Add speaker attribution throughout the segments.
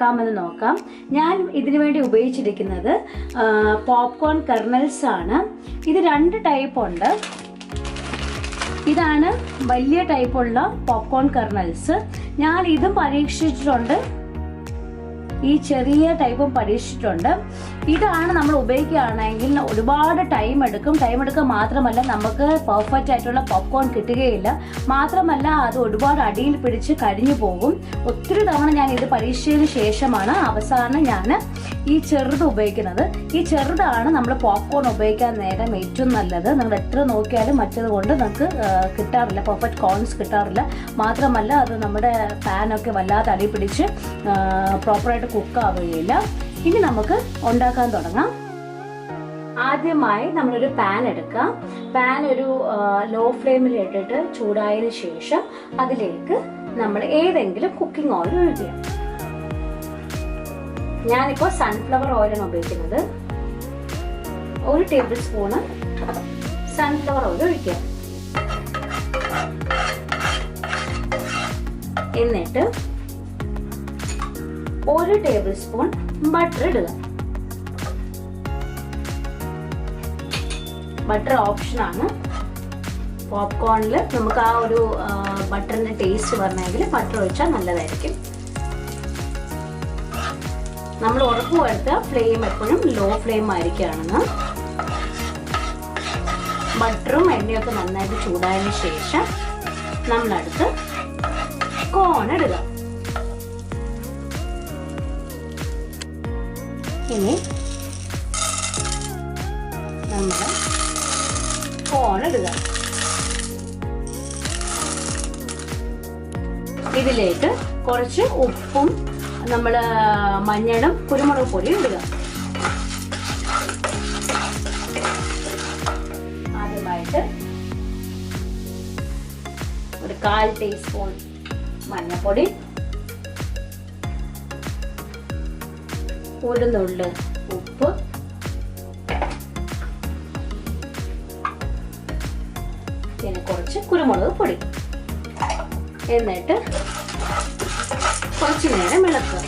Speaker 1: ഉണ്ടാക്കാമെന്ന് നോക്കാം. ഞാൻ ഇതിനു വേണ്ടി ഉപയോഗിച്ചിരിക്കുന്നത് പോപ്കോൺ കർണൽസ് ആണ്. ഇത് 2 ടൈപ്പ് ഉണ്ട്. ഇതാണ് വലിയ ടൈപ്പുള്ള പോപ്കോൺ കർണൽസ്. ഞാൻ ഇതും പരീക്ഷിച്ചിട്ടുണ്ട്, ഈ ചെറിയ ടൈപ്പും പരീക്ഷിച്ചിട്ടുണ്ട്. ഇതാണ് നമ്മൾ ഉപയോഗിക്കുകയാണെങ്കിൽ ഒരുപാട് ടൈം എടുക്കും മാത്രമല്ല നമുക്ക് പെർഫെക്റ്റ് ആയിട്ടുള്ള പോപ്കോൺ കിട്ടുകയില്ല. മാത്രമല്ല അത് ഒരുപാട് അടിയിൽ പിടിച്ച് കരിഞ്ഞു പോകും. ഒത്തിരി തവണ ഞാൻ ഇത് പരീക്ഷിച്ചതിന് ശേഷമാണ് അവസാനം ഞാൻ ഈ ചെറുത് ഉപയോഗിക്കുന്നത്. ഈ ചെറുതാണ് നമ്മൾ പോപ്കോൺ ഉപയോഗിക്കാൻ നേരം ഏറ്റവും നല്ലത്. നമ്മൾ എത്ര നോക്കിയാലും മറ്റത് കൊണ്ട് നമുക്ക് കിട്ടാറില്ല, പെർഫെക്റ്റ് കോൺസ് കിട്ടാറില്ല. മാത്രമല്ല അത് നമ്മുടെ പാനൊക്കെ വല്ലാതെ അടി പിടിച്ച് പ്രോപ്പറായിട്ട് കുക്കാവുകയില്ല. ഇനി നമുക്ക് ഉണ്ടാക്കാൻ തുടങ്ങാം. ആദ്യമായി നമ്മളൊരു പാൻ എടുക്കാം. പാൻ ഒരു ലോ ഫ്ലെയിമിൽ ഇട്ടിട്ട് ചൂടായതിനു ശേഷം അതിലേക്ക് നമ്മൾ ഏതെങ്കിലും കുക്കിംഗ് ഓയിൽ ഒഴിക്കുക. ഞാനിപ്പോൾ സൺഫ്ലവർ ഓയിലാണ് ഉപയോഗിക്കുന്നത്. 1 ടേബിൾ സ്പൂണ് സൺഫ്ലവർ ഓയിൽ ഒഴിക്കുക. എന്നിട്ട് 1 ടേബിൾ സ്പൂൺ ബട്ടർ ഇടുക. ബട്ടർ ഓപ്ഷനാണ്. പോപ്കോണിൽ നമുക്ക് ആ ഒരു ബട്ടറിന്റെ ടേസ്റ്റ് വരണമെങ്കിൽ ബട്ടർ ഒഴിച്ചാൽ നല്ലതായിരിക്കും. നമ്മൾ ഉറപ്പുവരുത്തുക ഫ്ലെയിം എപ്പോഴും ലോ ഫ്ലെയിം ആയിരിക്കുകയാണെന്ന്. ബട്ടറും എണ്ണയൊക്കെ നന്നായിട്ട് ചൂടായതിനു ശേഷം നമ്മളടുത്ത് കോൺ ഇടുക. ഇനി നമ്മൾ കോൺ ഇടുക. ഇതിലേക്ക് കുറച്ച് ഉപ്പും നമ്മൾ മഞ്ഞളും കുരുമുളക് പൊടിയും ഇടുക. ആദ്യമായിട്ട് ഒരു 1/4 ടീസ്പൂൺ മഞ്ഞൾപ്പൊടി, 1 നുള്ള് ഉപ്പ്, പിന്നെ കുറച്ച് കുരുമുളക് പൊടി. എന്നിട്ട് കുറച്ച് നേരം ഇളക്കുക.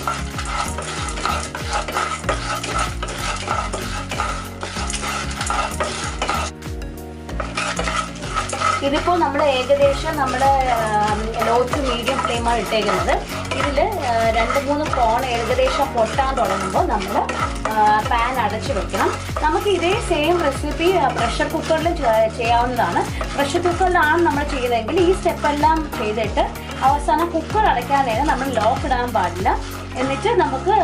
Speaker 1: ഇതിപ്പോൾ നമ്മൾ ഏകദേശം നമ്മുടെ ലോ ടു മീഡിയം ഫ്ലെയിമാണ് ഇട്ടേക്കുന്നത്. ഇതിൽ 2-3 കോൺ ഏകദേശം പൊട്ടാൻ തുടങ്ങുമ്പോൾ നമ്മൾ പാൻ അടച്ചു വെക്കണം. നമുക്ക് ഇതേ സെയിം റെസിപ്പി പ്രഷർ കുക്കറിൽ ചെയ്യാവുന്നതാണ്. പ്രഷർ കുക്കറിലാണ് നമ്മൾ ചെയ്തതെങ്കിൽ ഈ സ്റ്റെപ്പെല്ലാം ചെയ്തിട്ട് അവസാനം കുക്കർ അടയ്ക്കാൻ നേരം നമ്മൾ ലോക്ക് ഇടാൻ പാടില്ല. എന്നിട്ട് നമുക്ക്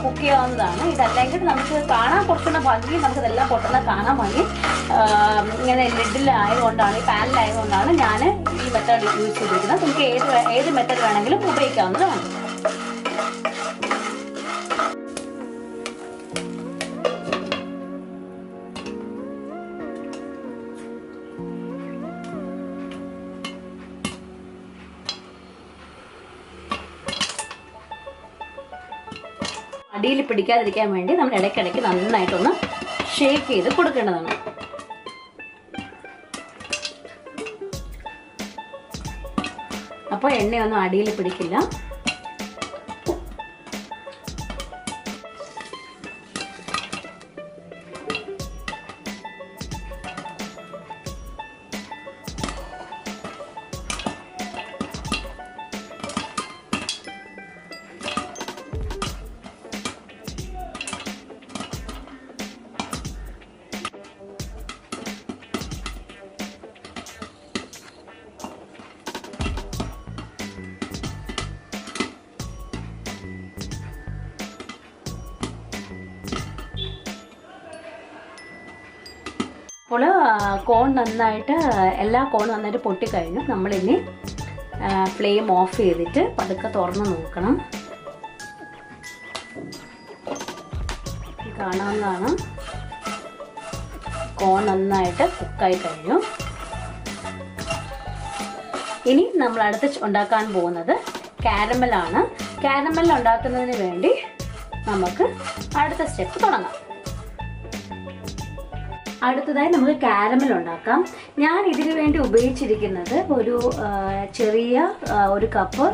Speaker 1: കുക്ക് ചെയ്യാവുന്നതാണ്. ഇതല്ലെങ്കിൽ നമുക്ക് കാണാൻ കുറച്ചുള്ള ഭംഗി, നമുക്കിതെല്ലാം പൊട്ടുന്ന കാണാൻ ഭംഗി ഇങ്ങനെ ലിഡിലായതുകൊണ്ടാണ്, ഈ പാനിലായതുകൊണ്ടാണ് ഞാൻ ഈ മെത്തേഡ് യൂസ് ചെയ്തിരിക്കുന്നത്. നമുക്ക് ഏത് മെത്തേഡ് വേണമെങ്കിലും ഉപയോഗിക്കാവുന്നതാണ്. അടിയിൽ പിടിക്കാതിരിക്കാൻ വേണ്ടി നമ്മൾ ഇടയ്ക്കിടയ്ക്ക് നന്നായിട്ടൊന്ന് ഷേക്ക് ചെയ്ത് കൊടുക്കേണ്ടതാണ്. അപ്പോൾ എണ്ണയൊന്നും അടിയിൽ പിടിക്കില്ല. അപ്പോൾ കോൺ നന്നായിട്ട് എല്ലാ കോൺ നന്നായിട്ട് പൊട്ടിക്കഴിഞ്ഞു. നമ്മളിനി ഫ്ലെയിം ഓഫ് ചെയ്തിട്ട് പതുക്കെ തുറന്ന് നോക്കണം. കാണാവുന്നതാണ്, കോൺ നന്നായിട്ട് കുക്കായി കഴിഞ്ഞു. ഇനി നമ്മൾ അടുത്ത് ഉണ്ടാക്കാൻ പോകുന്നത് കാരമലാണ്. കാരമൽ ഉണ്ടാക്കുന്നതിന് വേണ്ടി നമുക്ക് അടുത്ത സ്റ്റെപ്പ് തുടങ്ങാം. അടുത്തതായി നമുക്ക് കാരമൽ ഉണ്ടാക്കാം. ഞാൻ ഇതിനു വേണ്ടി ഉപയോഗിച്ചിരിക്കുന്നത് ഒരു ചെറിയ ഒരു കപ്പ്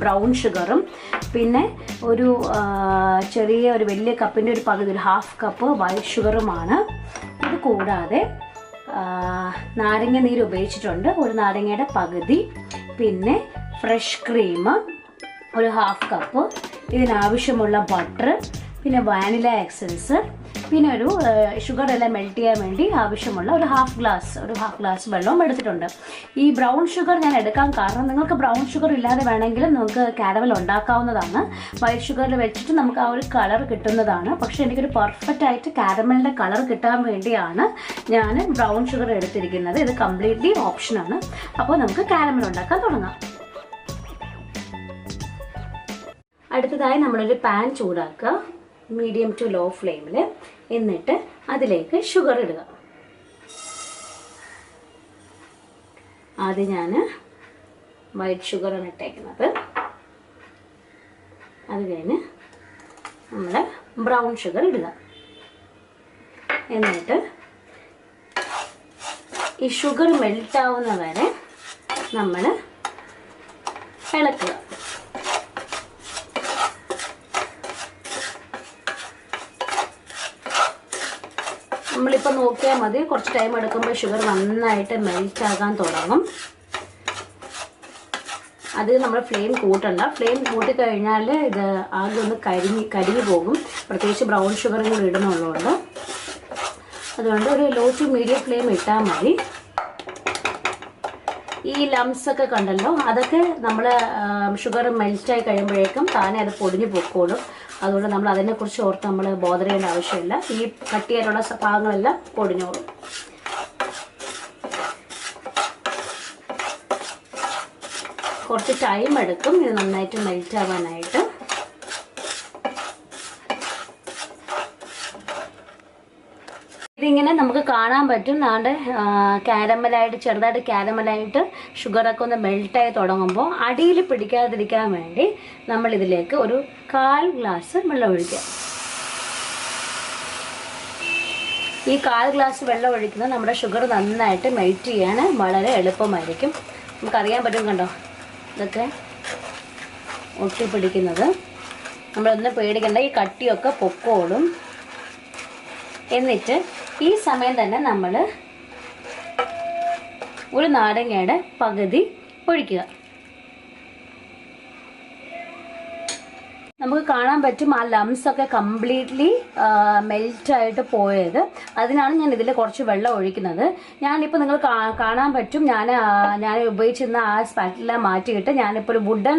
Speaker 1: ബ്രൗൺ ഷുഗറും പിന്നെ ഒരു ഒരു വലിയ കപ്പിൻ്റെ ഒരു പകുതി, ഒരു ഹാഫ് കപ്പ് വൈറ്റ് ഷുഗറുമാണ്. ഇത് കൂടാതെ നാരങ്ങ നീര് ഉപയോഗിച്ചിട്ടുണ്ട്, ഒരു നാരങ്ങയുടെ പകുതി, പിന്നെ ഫ്രഷ് ക്രീം ഒരു ഹാഫ് കപ്പ്, ഇതിനാവശ്യമുള്ള ബട്ടർ, പിന്നെ വാനില എസൻസ്, പിന്നെ ഒരു ഷുഗർ എല്ലാം മെൽറ്റ് ചെയ്യാൻ വേണ്ടി ആവശ്യമുള്ള ഒരു ഹാഫ് ഗ്ലാസ് വെള്ളവും എടുത്തിട്ടുണ്ട്. ഈ ബ്രൗൺ ഷുഗർ ഞാൻ എടുക്കാൻ കാരണം, നിങ്ങൾക്ക് ബ്രൗൺ ഷുഗർ ഇല്ലാതെ വേണമെങ്കിൽ നമുക്ക് കാരമൽ ഉണ്ടാക്കാവുന്നതാണ്. വൈറ്റ് ഷുഗറിൽ വെച്ചിട്ട് നമുക്ക് ആ ഒരു കളർ കിട്ടുന്നതാണ്. പക്ഷേ എനിക്കൊരു പെർഫെക്റ്റ് ആയിട്ട് കാരമലിൻ്റെ കളർ കിട്ടാൻ വേണ്ടിയാണ് ഞാൻ ബ്രൗൺ ഷുഗർ എടുത്തിരിക്കുന്നത്. ഇത് കംപ്ലീറ്റ്ലി ഓപ്ഷനാണ്. അപ്പോൾ നമുക്ക് കാരമൽ ഉണ്ടാക്കാൻ തുടങ്ങാം. അടുത്തതായി നമ്മളൊരു പാൻ ചൂടാക്കുക, മീഡിയം ടു ലോ ഫ്ലെയിമിൽ. എന്നിട്ട് അതിലേക്ക് ഷുഗർ ഇടുക. ആദ്യം ഞാൻ വൈറ്റ് ഷുഗറാണ് ഇട്ടേക്കുന്നത്. അത് കഴിഞ്ഞ് നമ്മൾ ബ്രൗൺ ഷുഗർ ഇടുക. എന്നിട്ട് ഈ ഷുഗർ മെൽറ്റാവുന്ന വരെ നമ്മൾ ഇളക്കുക. നമ്മളിപ്പോൾ നോക്കിയാൽ മതി, കുറച്ച് ടൈം എടുക്കുമ്പോൾ ഷുഗർ നന്നായിട്ട് മെൽറ്റ് ആകാൻ തുടങ്ങും. അത് നമ്മൾ ഫ്ലെയിം കൂട്ടണ്ട. ഫ്ലെയിം കൂട്ടിക്കഴിഞ്ഞാൽ ഇത് ആകെ ഒന്ന് കരിഞ്ഞു പോകും. പ്രത്യേകിച്ച് ബ്രൗൺ ഷുഗറും കൂടി ഇടുന്നുള്ളതുകൊണ്ട്. അതുകൊണ്ട് ഒരു ലോ ടു മീഡിയം ഫ്ലെയിം ഇട്ടാൽ മതി. ഈ ലംസ് ഒക്കെ കണ്ടല്ലോ, അതൊക്കെ നമ്മൾ ഷുഗർ മെൽറ്റായി കഴിയുമ്പോഴേക്കും താനെ അത് പൊടിഞ്ഞു പൊക്കോളും. അതുകൊണ്ട് നമ്മൾ അതിനെക്കുറിച്ച് ഓർത്ത് നമ്മൾ ബോധർ ചെയ്യേണ്ട ആവശ്യമില്ല. ഈ കട്ടിയായിട്ടുള്ള ഭാഗങ്ങളെല്ലാം പൊടിഞ്ഞോളും. കുറച്ച് ടൈം എടുക്കും ഇത് നന്നായിട്ട് മെൽറ്റ് ആവാനായിട്ട്. ഇതിങ്ങനെ നമുക്ക് കാണാൻ പറ്റും. നാണ്ട് കാരമലായിട്ട്, ചെറുതായിട്ട് കാരമലായിട്ട് ഷുഗറൊക്കെ ഒന്ന് മെൽറ്റായി തുടങ്ങുമ്പോൾ അടിയിൽ പിടിക്കാതിരിക്കാൻ വേണ്ടി നമ്മളിതിലേക്ക് ഒരു 1/4 ഗ്ലാസ് വെള്ളം ഒഴിക്കുക. ഈ 1/4 ഗ്ലാസ് വെള്ളം ഒഴിക്കുന്നത് നമ്മുടെ ഷുഗർ നന്നായിട്ട് മെൽറ്റ് ചെയ്യാൻ വളരെ എളുപ്പമായിരിക്കും. നമുക്കറിയാൻ പറ്റും, കണ്ടോ, ഇതൊക്കെ ഒട്ടിപ്പിടിക്കുന്നത്. നമ്മളൊന്നും പേടിക്കണ്ട, ഈ കട്ടിയൊക്കെ പൊക്കോളും. എന്നിട്ട് ഈ സമയം തന്നെ നമ്മൾ ഒരു നാരങ്ങയുടെ പകുതി ഒഴിക്കുക. നമുക്ക് കാണാൻ പറ്റും ആ ലംസ് ഒക്കെ കംപ്ലീറ്റ്ലി മെൽറ്റായിട്ട് പോയത്. അതിനാണ് ഞാൻ ഇതിൽ കുറച്ച് വെള്ളം ഒഴിക്കുന്നത്. ഞാനിപ്പോൾ നിങ്ങൾ കാണാൻ പറ്റും, ഞാൻ ഉപയോഗിച്ചിരുന്ന ആ സ്പാറ്റില മാറ്റിയിട്ട് ഞാനിപ്പോൾ ഒരു വുഡൻ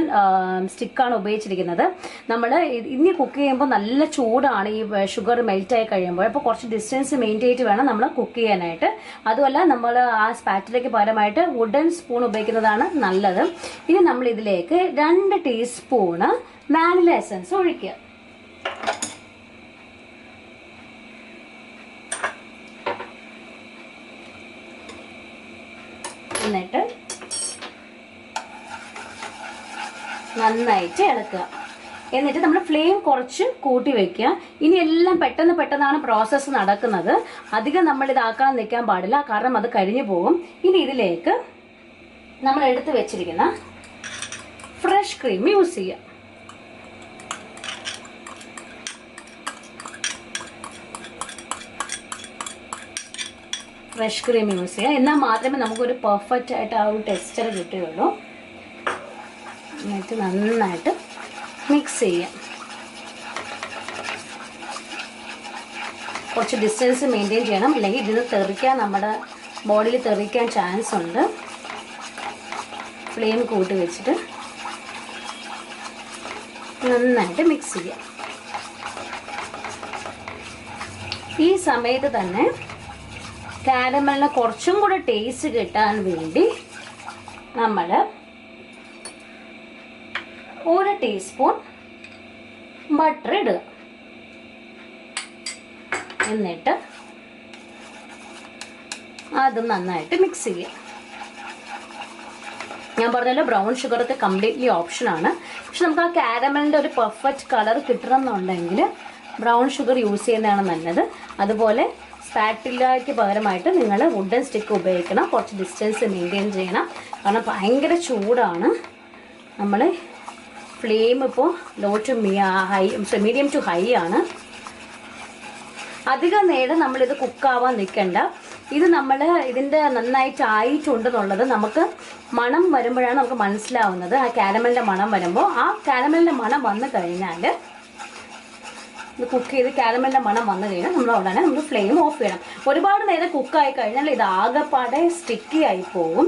Speaker 1: സ്റ്റിക്കാണ് ഉപയോഗിച്ചിരിക്കുന്നത്. നമ്മൾ ഇനി കുക്ക് ചെയ്യുമ്പോൾ നല്ല ചൂടാണ് ഈ ഷുഗർ മെൽറ്റായി കഴിയുമ്പോൾ. അപ്പോൾ കുറച്ച് ഡിസ്റ്റൻസ് മെയിൻറ്റെയിൻ ചെയ്തിട്ട് വേണം നമ്മൾ കുക്ക് ചെയ്യാനായിട്ട്. അതുമല്ല, നമ്മൾ ആ സ്പാറ്റിലേക്ക് പകരമായിട്ട് വുഡൻ സ്പൂൺ ഉപയോഗിക്കുന്നതാണ് നല്ലത്. ഇനി നമ്മൾ ഇതിലേക്ക് 2 ടീസ്പൂണ് വാനില എസൻസ് ഒഴിക്കുക. എന്നിട്ട് നന്നായിട്ട് ഇളക്കുക. എന്നിട്ട് നമ്മൾ ഫ്ലെയിം കുറച്ച് കൂട്ടി വെക്കുക. ഇനി എല്ലാം പെട്ടെന്നാണ് പ്രോസസ്സ് നടക്കുന്നത്. അധികം നമ്മൾ ഇതാക്കാൻ നിൽക്കാൻ പാടില്ല, കാരണം അത് കരിഞ്ഞു പോകും. ഇനി ഇതിലേക്ക് നമ്മൾ എടുത്തു വെച്ചിരിക്കുന്ന ഫ്രഷ് ക്രീം യൂസ് ചെയ്യുക. ഫ്രഷ് ക്രീം യൂസ് ചെയ്യുക. എന്നാൽ മാത്രമേ നമുക്കൊരു പെർഫെക്റ്റ് ആയിട്ട് ആ ഒരു ടെക്സ്ചർ കിട്ടുകയുള്ളൂ. എന്നിട്ട് നന്നായിട്ട് മിക്സ് ചെയ്യാം. കുറച്ച് ഡിസ്റ്റൻസ് മെയിൻറ്റെയിൻ ചെയ്യണം, അല്ലെങ്കിൽ ഇതിന് തെറിക്കാൻ, നമ്മുടെ ബോഡിയിൽ തെറിക്കാൻ ചാൻസ് ഉണ്ട്. ഫ്ലെയിം കൂട്ടി വെച്ചിട്ട് നന്നായിട്ട് മിക്സ് ചെയ്യാം. ഈ സമയത്ത് തന്നെ കാരമലിന് കുറച്ചും കൂടെ ടേസ്റ്റ് കിട്ടാൻ വേണ്ടി നമ്മൾ 1 ടീസ്പൂൺ ബട്ടർ ഇടുക. എന്നിട്ട് അതും നന്നായിട്ട് മിക്സ് ചെയ്യുക. ഞാൻ പറഞ്ഞല്ലോ, ബ്രൗൺ ഷുഗറൊക്കെ കംപ്ലീറ്റ്ലി ഓപ്ഷനാണ്. പക്ഷെ നമുക്ക് ആ കാരമലിൻ്റെ ഒരു പെർഫെക്റ്റ് കളർ കിട്ടണം എന്നുണ്ടെങ്കിൽ ബ്രൗൺ ഷുഗർ യൂസ് ചെയ്യുന്നതാണ് നല്ലത്. അതുപോലെ സ്പാറ്റില്ലയ്ക്ക് പകരമായിട്ട് നിങ്ങൾ വുഡൻ സ്റ്റിക്ക് ഉപയോഗിക്കണം. കുറച്ച് ഡിസ്റ്റൻസ് മെയിൻറ്റെയിൻ ചെയ്യണം, കാരണം ഭയങ്കര ചൂടാണ്. നമ്മൾ ഫ്ലെയിം ഇപ്പോൾ low to high, medium to high ആണ്. അധികം നേരം നമ്മളിത് കുക്കാവാൻ നിൽക്കണ്ട. ഇത് നമ്മൾ ഇതിൻ്റെ നന്നായിട്ട് ആയിട്ടുണ്ടെന്നുള്ളത് നമുക്ക് മണം വരുമ്പോഴാണ് നമുക്ക് മനസ്സിലാവുന്നത്. ആ കാരമലിൻ്റെ മണം വരുമ്പോൾ, ആ കാരമലിൻ്റെ മണം വന്നു കഴിഞ്ഞാൽ, ഇത് കുക്ക് ചെയ്ത് കാരമലിൻ്റെ മണം വന്നു കഴിഞ്ഞാൽ നമ്മൾ ഉടനെ നമ്മൾ ഫ്ലെയിം ഓഫ് ചെയ്യണം. ഒരുപാട് നേരം കുക്കായി കഴിഞ്ഞാൽ ഇത് ആകെപ്പാടെ സ്റ്റിക്കി ആയി പോകും.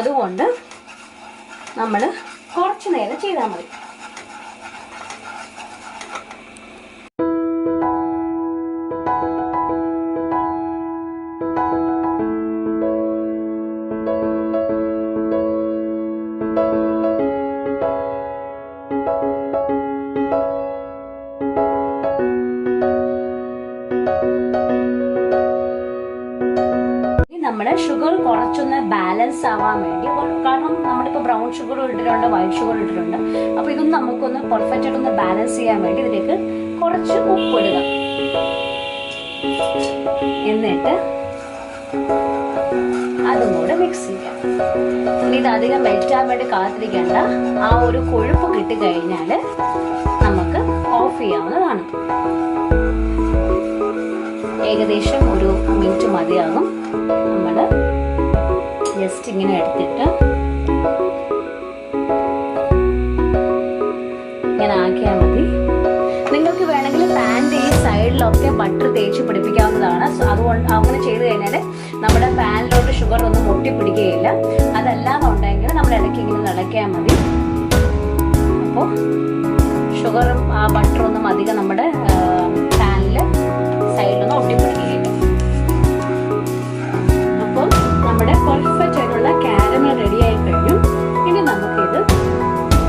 Speaker 1: അതുകൊണ്ട് നമ്മൾ കുറച്ച് നേരം ചെയ്താൽ മതി. നമ്മുടെ ഷുഗർ കുറച്ചൊന്ന് ബാലൻസ് ആവാൻ വേണ്ടി, കാരണം നമ്മളിപ്പോൾ ബ്രൗൺ ഷുഗർ ഇട്ടിട്ടുണ്ട്, വൈറ്റ് ഷുഗർ ഇട്ടിട്ടുണ്ട്. അപ്പോൾ ഇതൊന്നും നമുക്കൊന്ന് പെർഫെക്റ്റ് ആയിട്ടൊന്ന് ബാലൻസ് ചെയ്യാൻ വേണ്ടി ഇതിലേക്ക് കുറച്ച് ഉപ്പിടുക. എന്നിട്ട് അതും കൂടെ മിക്സ് ചെയ്യാം. ഇനി ഇത് അധികം മെൽറ്റാൻ വേണ്ടി കാത്തിരിക്കേണ്ട. ആ ഒരു കൊഴുപ്പ് കിട്ടിക്കഴിഞ്ഞാൽ നമുക്ക് ഓഫ് ചെയ്യാവുന്നതാണ്. ഏകദേശം ഒരു മിനിറ്റ് മതിയാകും. നമ്മൾ ജസ്റ്റ് ഇങ്ങനെ എടുത്തിട്ട് ഇങ്ങനെ ആക്കിയാൽ മതി. നിങ്ങൾക്ക് വേണമെങ്കിൽ പാനിൻ്റെ ഈ സൈഡിലൊക്കെ ബട്ടർ തേച്ച് പിടിപ്പിക്കാവുന്നതാണ്. അതുകൊണ്ട് അങ്ങനെ ചെയ്ത് കഴിഞ്ഞാൽ നമ്മുടെ പാനിലോട്ട് ഷുഗർ ഒന്നും ഒട്ടിപ്പിടിക്കുകയില്ല. അതല്ലാന്നുണ്ടെങ്കിൽ നമ്മൾ ഇടയ്ക്ക് ഇങ്ങനെ ഇളക്കിയാൽ മതി. അപ്പോൾ ഷുഗറും ആ ബട്ടറൊന്നും അധികം നമ്മുടെ പാനിൽ സൈഡിലൊന്നും ഒട്ടിപ്പിടിക്കുകയില്ല. അപ്പോൾ നമ്മുടെ പെർഫെക്റ്റ് ആയിട്ടുള്ള കാരമൽ റെഡി ആയി കഴിഞ്ഞു. ഇനി നമുക്കിത്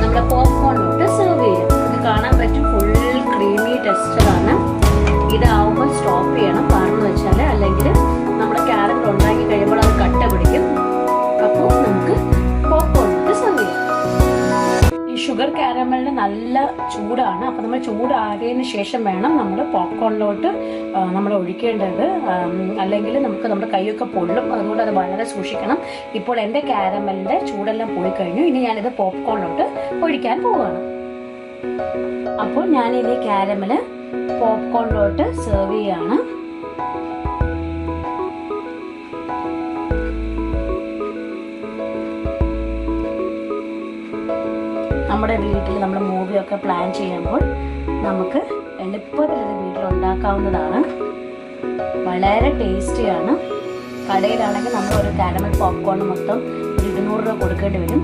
Speaker 1: നമ്മുടെ പോപ്കോണിലോട്ട് സെർവ് ചെയ്യാം. ഇത് കാണാൻ പറ്റും, ഫുൾ ക്രീമി ടെക്സ്ചറാണ്. ഇതാവുമ്പോൾ സ്റ്റോപ്പ് ചെയ്യണം. കാരണം എന്ന് വെച്ചാൽ അല്ലെങ്കിൽ നമ്മുടെ കാരമൽ ഉണ്ടാക്കി കഴിയുമ്പോൾ അത് കട്ട പിടിക്കും. അപ്പോൾ നമുക്ക് പോപ്കോണിലോട്ട് സെർവ് ചെയ്യാം. ഈ ഷുഗർ കാരമലിന് നല്ല ചൂടാണ്. അപ്പോൾ നമ്മൾ ചൂടാറിയതിന് ശേഷം വേണം നമ്മൾ പോപ്കോണിലോട്ട് നമ്മൾ ഒഴിക്കേണ്ടത്. അല്ലെങ്കിൽ നമുക്ക് നമ്മുടെ കൈയൊക്കെ പൊള്ളും. അതുകൊണ്ട് അത് വളരെ സൂക്ഷിക്കണം. ഇപ്പോൾ എൻ്റെ കാരമലിൻ്റെ ചൂടെല്ലാം പോയി കഴിഞ്ഞു. ഇനി ഞാനിത് പോപ്കോണിലോട്ട് ഒഴിക്കാൻ പോവുകയാണ്. അപ്പോൾ ഞാനിനി കാരമല് പോപ്കോണിലോട്ട് സെർവ് ചെയ്യാണ്. നമ്മുടെ വീട്ടിൽ നമ്മൾ മൂവിയൊക്കെ പ്ലാൻ ചെയ്യുമ്പോൾ നമുക്ക് എളുപ്പത്തിൽ ഇത് വീട്ടിൽ ഉണ്ടാക്കാവുന്നതാണ്. വളരെ ടേസ്റ്റിയാണ്. കടയിലാണെങ്കിൽ നമ്മൾ ഒരു കാരമൽ പോപ്കോൺ മൊത്തം 200 രൂപ കൊടുക്കേണ്ടി വരും.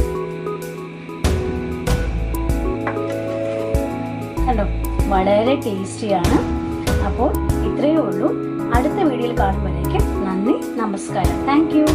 Speaker 1: കണ്ടോ, വളരെ ടേസ്റ്റിയാണ്. അപ്പോൾ ഇത്രയേ ഉള്ളൂ. അടുത്ത വീഡിയോയിൽ കാണുമ്പോഴേക്കും നന്ദി, നമസ്കാരം. Thank you.